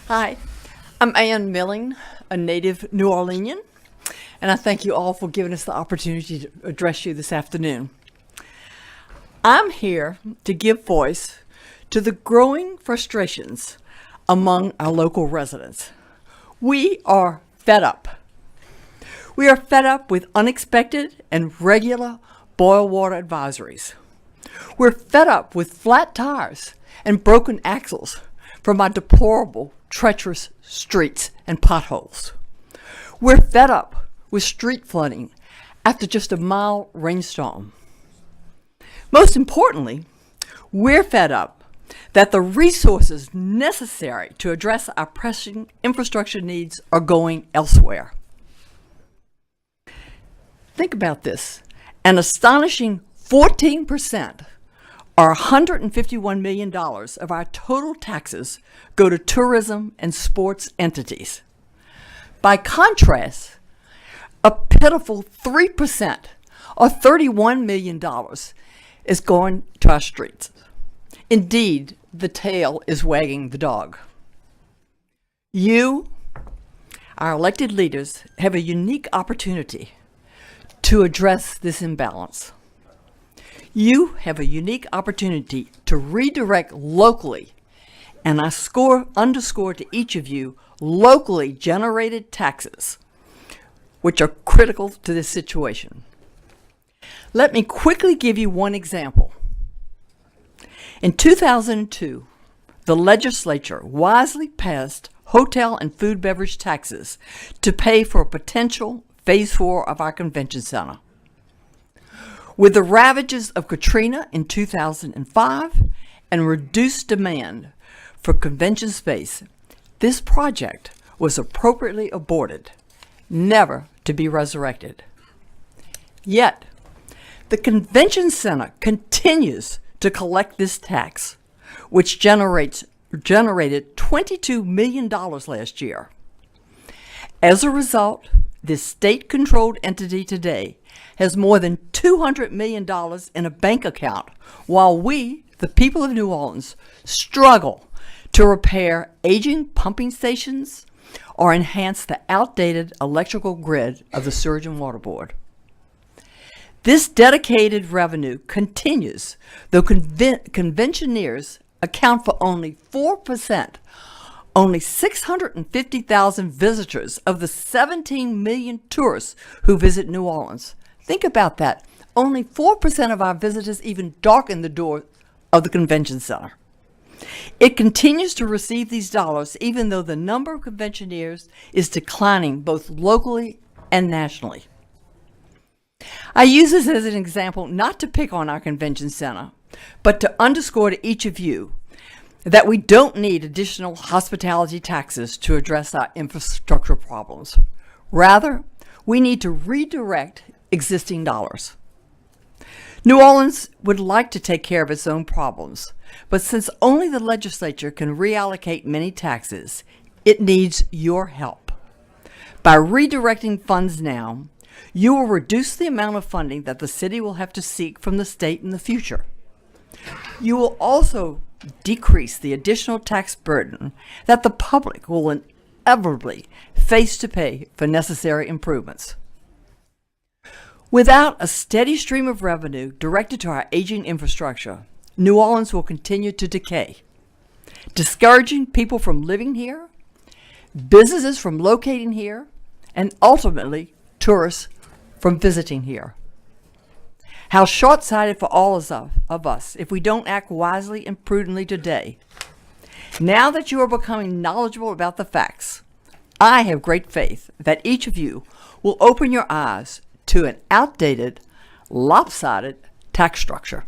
Hi, I'm Ann Milling, a native New Orleanian, and I thank you all for giving us the opportunity to address you this afternoon. I'm here to give voice to the growing frustrations among our local residents. We are fed up. We are fed up with unexpected and regular boil water advisories. We're fed up with flat tires and broken axles from our deplorable, treacherous streets and potholes. We're fed up with street flooding after just a mild rainstorm. Most importantly, we're fed up that the resources necessary to address our pressing infrastructure needs are going elsewhere. Think about this. An astonishing 14%, or $151 million of our total taxes go to tourism and sports entities. By contrast, a pitiful 3%, or $31 million, is going to our streets. Indeed, the tail is wagging the dog. You, our elected leaders, have a unique opportunity to address this imbalance. You have a unique opportunity to redirect locally, and I underscore to each of you, locally generated taxes, which are critical to this situation. Let me quickly give you one example. In 2002, the legislature wisely passed hotel and food beverage taxes to pay for a potential Phase 4 of our convention center. With the ravages of Katrina in 2005 and reduced demand for convention space, this project was appropriately aborted, never to be resurrected. Yet, the convention center continues to collect this tax, which generated $22 million last year. As a result, this state-controlled entity today has more than $200 million in a bank account, while we, the people of New Orleans, struggle to repair aging pumping stations or enhance the outdated electrical grid of the Sewage and Water Board. This dedicated revenue continues, though conventioneers account for only 4%, only 650,000 visitors of the 17 million tourists who visit New Orleans. Think about that. Only 4% of our visitors even darken the door of the convention center. It continues to receive these dollars even though the number of conventioneers is declining both locally and nationally. I use this as an example not to pick on our convention center, but to underscore to each of you that we don't need additional hospitality taxes to address our infrastructure problems. Rather, we need to redirect existing dollars. New Orleans would like to take care of its own problems, but since only the legislature can reallocate many taxes, it needs your help. By redirecting funds now, you will reduce the amount of funding that the city will have to seek from the state in the future. You will also decrease the additional tax burden that the public will inevitably face to pay for necessary improvements. Without a steady stream of revenue directed to our aging infrastructure, New Orleans will continue to decay, discouraging people from living here, businesses from locating here, and ultimately tourists from visiting here. How short-sighted for all of us if we don't act wisely and prudently today. Now that you are becoming knowledgeable about the facts, I have great faith that each of you will open your eyes to an outdated, lopsided tax structure.